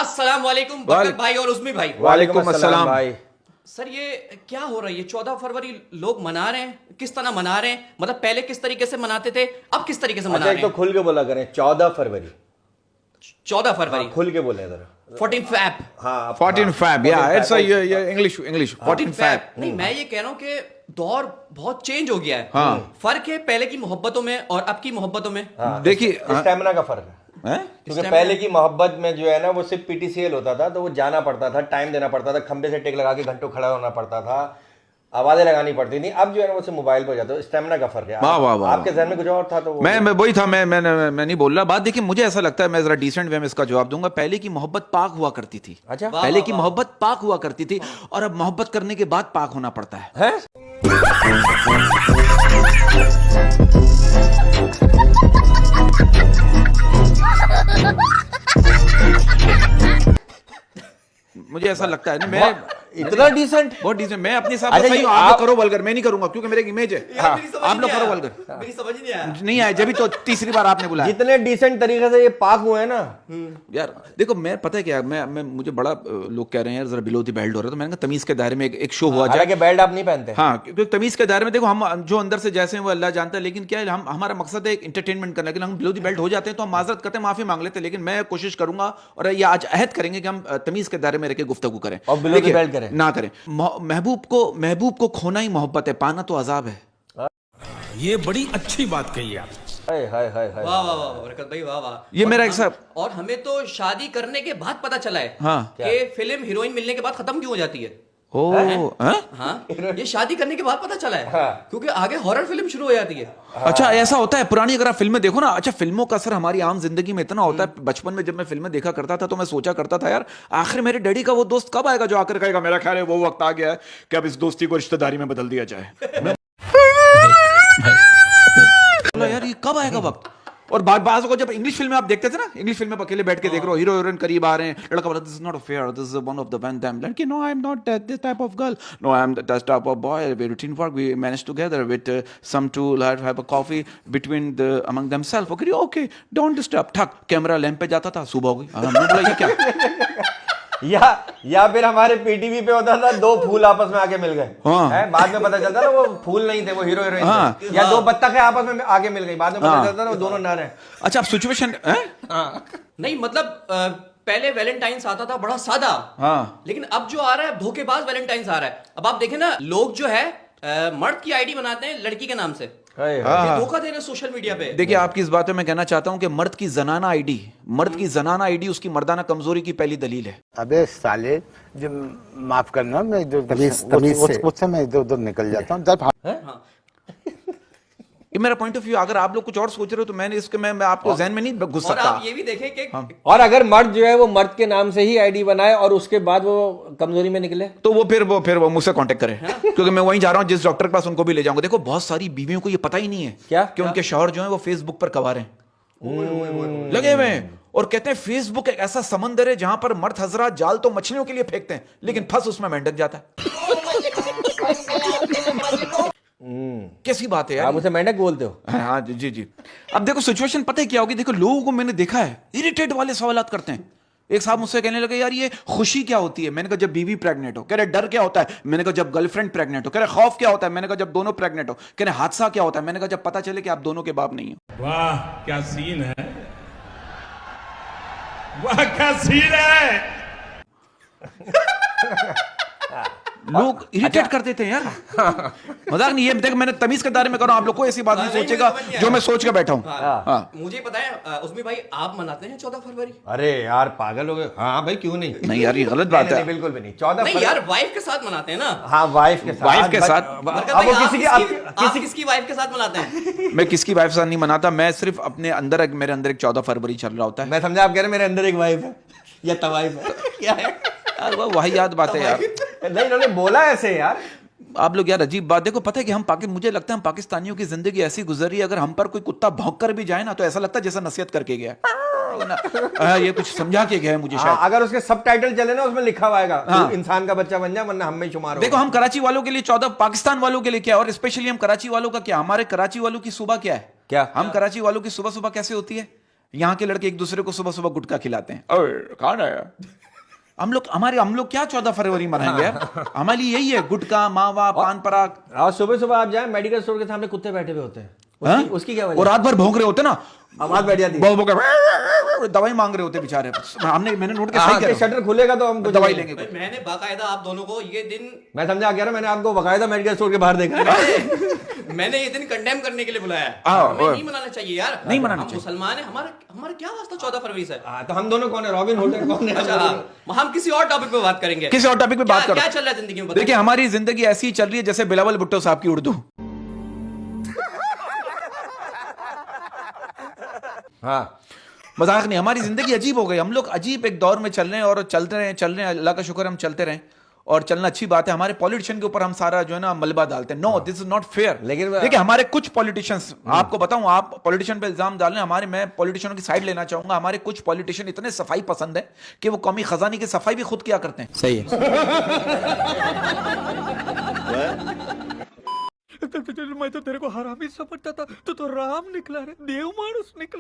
अस्सलाम वालेकुम बरकत भाई और उस्मी भाई। वालेकुम अस्सलाम भाई। सर ये क्या हो रहा है? ये 14 फरवरी लोग मना रहे हैं, किस तरह मना रहे हैं? मतलब पहले किस तरीके से मनाते थे, अब किस तरीके से मना अच्छा, रहे एक तो हैं? खुल के बोला करें 14 फरवरी। 14 फरवरी, खुल के बोले जरा। 14 फैब। हाँ 14 Feb, yeah, it's a English 14 Feb. नहीं, मैं ये कह रहा हूँ कि दौर बहुत चेंज हो गया है। हाँ। फर्क है पहले की मोहब्बतों में और अब की मोहब्बतों में। देखिए स्टेमिना का फर्क है हैं? क्योंकि पहले की मोहब्बत में जो है ना वो सिर्फ पीटीसीएल होता था, तो वो जाना पड़ता था, टाइम देना पड़ता था, खंबे से टेक लगा के घंटों खड़ा होना पड़ता था, आवाजें लगानी पड़ती थी। अब जो है ना वो सिर्फ मोबाइल पर हो जाता है। स्टेमिना का फर्क है। वाह वाह वाह। आपके जहन में कुछ और था तो वो मैं वही था, मैं नहीं बोल रहा। बात देखिए, मुझे ऐसा लगता है, मैं जरा डिसेंट वे में इसका जवाब दूंगा। पहले की मोहब्बत पाक हुआ करती थी। अच्छा। पहले की मोहब्बत पाक हुआ करती थी और अब मोहब्बत करने के बाद पाक होना पड़ता है। हैं? मुझे ऐसा लगता है ना, मैं इतना डिसेंट। बहुत डिसेंट, मैं अपने हिसाब अच्छा, से सही ये हूं। आप आप- करो वल्गर, मैं नहीं करूंगा क्योंकि मेरे एक इमेज है। यार, मेरी समझ आप नहीं लोग करो आया। वल्गर। मेरी समझ ही नहीं आया। नहीं आए जब भी तो तीसरी बार आपने बुलाया। जितने डिसेंट तरीके से ये पाक हुए हैं ना, यार देखो, मैं पता है क्या, मैं मुझे बड़ा लोग कह रहे हैं यार जरा बिलो द बेल्ट हो रहा है, तो मैंने कहा तमीज के दायरे में एक शो हुआ जाए। हालांकि बेल्ट आप नहीं पहनते। हाँ, क्योंकि तमीज के दायरे में देखो, हम जो अंदर से जैसे हैं वो अल्लाह जानता है, लेकिन क्या है, हम हमारा मकसद है एंटरटेनमेंट करना। लेकिन हम बिलो द बेल्ट हो जाते हैं तो हम माजरत करते हैं, माफी मांग लेते हैं, लेकिन मैं कोशिश करूंगा और ये आज अहद करेंगे कि हम तमीज के दायरे में रह के गुफ्तगू करें और below the देखिए, belt करें। ना करें। महबूब को खोना ही मोहब्बत है, पाना तो अजाब है। ये बड़ी अच्छी बात कही आप। हाय हाय हाय हाय। वाह वाह वाह बरकत भाई, वाह वाह। ये और मेरा एक हम- साहब- और हमें तो शादी करने के बाद पता चला है हाँ। कि फिल्म हीरोइन मिलने के बाद खत्म क्यों हो जाती है। ओ हाँ? हाँ, ये शादी करने के बाद पता चला है। हाँ। क्योंकि आगे हॉरर फिल्म शुरू हो जाती है। अच्छा, ऐसा होता है। पुरानी अगर आप फिल्में देखो ना, अच्छा, फिल्मों का असर हमारी आम जिंदगी में इतना होता है। बचपन में जब मैं फिल्में देखा करता था तो मैं सोचा करता था, यार आखिर मेरे डैडी का वो दोस्त कब आएगा जो आकर कहेगा मेरा ख्याल है वो वक्त आ गया है कि अब इस दोस्ती को रिश्तेदारी में बदल दिया जाए। बोला, यार ये कब आएगा वक्त। और बाज़ को जब इंग्लिश फिल्में आप देखते थे ना, इंग्लिश फिल्में आप अकेले बैठ के देख रहे हो, हीरो हीरोइन करीब आ रहे हैं, लड़का बोला this is not a fair, this is one of the one them, लड़की no I am not this type of girl, no I am this type of boy, we routine work, we manage together with some to have a coffee between the among themselves. Okay okay, don't disturb. ठक camera lamp पे जाता था, सुबह हो गई। हमने बोला ये क्या। या फिर हमारे पीटीवी पे होता था दो फूल आपस में आके मिल गए। हाँ। हैं? बाद में पता चलता ना वो फूल नहीं थे, वो हीरो हीरोइन हाँ। थे। या दो बत्तखें आपस में आके मिल गई, बाद में पता हाँ। चलता ना वो दोनों नर हैं। अच्छा, अब सिचुएशन नहीं मतलब पहले वैलेंटाइंस आता था बड़ा सादा। हाँ। लेकिन अब जो आ रहा है धोखेबाज वैलेंटाइंस आ रहा है। अब आप देखें ना, लोग जो है मर्द की आईडी बनाते हैं लड़की के नाम से, हाय हाय। हाँ। ये धोखा दे रहे हैं सोशल मीडिया पे। देखिए, आपकी इस बात में मैं कहना चाहता हूं कि मर्द की जनाना आईडी उसकी मर्दाना कमजोरी की पहली दलील है। अबे साले, जो माफ करना, मैं जो उससे मैं इधर उधर निकल जाता हूँ। हाँ। ये मेरा पॉइंट ऑफ व्यू। अगर आप लोग कुछ और सोच रहे हो तो मैंने इसके मैं आपको जहन में नहीं घुस और सकता। आप ये भी देखें कि और अगर मर्द जो है वो मर्द के नाम से ही आईडी बनाए और उसके बाद वो कमजोरी में निकले, तो वो फिर वो मुझसे कांटेक्ट करे, क्योंकि मैं वहीं जा रहा हूं जिस डॉक्टर के पास, उनको भी ले जाऊंगा। देखो, बहुत सारी बीवियों को ये पता ही नहीं है क्या? कि उनके शौहर जो है वो फेसबुक पर कवार हैं, लगे हुए हैं, और कहते हैं फेसबुक एक ऐसा समंदर है जहां पर मर्द हजरात जाल तो मछलियों के लिए फेंकते हैं, लेकिन फंस उसमें मेंढक जाता है। कैसी बात है यार। आप उसे मेंढक बोलते हो। हाँ हाँ, जी जी। अब देखो सिचुएशन पता है क्या होगी। देखो, लोगों को मैंने देखा है इरिटेट वाले सवालात करते हैं। एक साहब मुझसे कहने लगे, यार ये खुशी क्या होती है? मैंने कहा जब बीवी प्रेग्नेंट हो। कह रहे डर क्या होता है? मैंने कहा जब गर्लफ्रेंड प्रेग्नेंट हो। कह रहे खौफ क्या होता है? मैंने कहा जब दोनों प्रेग्नेंट हो। कह रहे हादसा क्या होता है? मैंने कहा जब पता चले कि आप दोनों के बाप नहीं हो। वाह क्या सीन है, वाह क्या सीन है। लोग इरिटेट कर देते हैं यार, मजाक नहीं। ये देख, मैंने तमीज के दायरे में कर रहा हूं, आप लोग कोई ऐसी बात नहीं नहीं, सोचेगा मुझे समझ नहीं जो आया। मैं सोच के बैठा हूं। हाँ। मुझे पता है उसमें भाई, आप मनाते हैं 14 फरवरी? अरे यार पागल हो गए। हाँ भाई, क्यों नहीं? नहीं यार, ये गलत बात नहीं, है। नहीं, बिल्कुल भी नहीं। 14 नहीं यार, वाइफ के साथ मनाते हैं ना। हाँ, वाइफ के साथ। वाइफ के साथ। बरकत अब भाई, वो आप किसी की आप किसकी वाइफ के साथ मनाते हैं? मैं किसकी वाइफ साथ नहीं मनाता, मैं सिर्फ अपने अंदर, मेरे अंदर एक 14 फरवरी चल रहा होता है। मैं समझा आप कह रहे मेरे अंदर एक वाइफ है या तवाइफ है। क्या है? यार वो वही याद बात है यार। नहीं, इन्होंने बोला ऐसे यार। आप लोग यार अजीब बात। देखो, पता है कि मुझे लगता है हम पाकिस्तानियों की जिंदगी ऐसी गुजर रही है, अगर हम पर कोई कुत्ता भौंक कर भी जाए ना तो ऐसा लगता है जैसा नसीहत करके गया है। ये कुछ समझा के गया है मुझे शायद। अगर उसके सबटाइटल चले ना, उसमें लिखा हुआ आएगा हाँ। तू इंसान का बच्चा बन जा वरना हम में शुमार हो। देखो, हम कराची वालों के लिए 14, पाकिस्तान वालों के लिए क्या, और स्पेशली हम कराची वालों का क्या, हमारे कराची वालों की सुबह क्या है? क्या? हम कराची वालों की सुबह सुबह कैसे होती है? यहाँ के लड़के एक दूसरे को सुबह सुबह गुटखा खिलाते हैं। ओए कौन आया? हम लोग क्या 14 फरवरी मनाएंगे यार? हमारे लिए यही है, गुटखा, मावा, पान पराग। और सुबह सुबह आप जाए मेडिकल स्टोर के सामने कुत्ते बैठे हुए होते हैं, हाँ? उसकी क्या और वजह? रात भर भौंक रहे होते ना, आवाज बैठ जाती है, भौं भौं के दवाई मांग रहे होते बेचारे। मैंने नोट किया, सही कह रहे हो। शटर खुलेगा तो हम कुछ दवाई लेंगे। लेंगे। मैंने बाकायदा आप दोनों को ये दिन मैं समझा कह रहा, मैंने आपको बकायदा मेडिकल स्टोर के बाहर देखा है। मैंने ये दिन कंडेम करने के लिए बुलाया है। हाँ, हमें नहीं मनाना चाहिए यार, नहीं मनाना हम चाहिए। मुसलमान हैं, हमारा क्या वास्ता 14 फरवरी से? तो हम दोनों कौन है? रॉबिन हुड है कौन है? अच्छा, हम किसी और टॉपिक पे बात करेंगे। किसी और टॉपिक पे बात करो। क्या चल रहा है जिंदगी में? बताइए। देखिए, हमारी जिंदगी ऐसी ही चल रही है जैसे बिलावल भुट्टो साहब की उर्दू। हाँ, मजाक नहीं, हमारी जिंदगी अजीब हो गई। हम लोग अजीब एक दौर में चल रहे हैं और चलते रहे। अल्लाह का शुक्र हम चलते रहें, और चलना अच्छी बात है। हमारे पॉलिटिशियन के ऊपर हम सारा जो है ना मलबा डालते हैं। No, this is not fair. लेकिन देखिए, हमारे कुछ पॉलिटिशियंस, आपको बताऊं, आप पॉलिटिशियन पे इल्जाम डाल रहे हैं, मैं पॉलिटिशियनों की साइड लेना चाहूंगा। हमारे कुछ पॉलिटिशियन इतने सफाई पसंद है कि वो कौमी खजाने की सफाई भी खुद किया करते हैं। सही है। मैं तो तेरे को हरामी समझता था, तू तो राम निकला रे, देव मानुस निकला।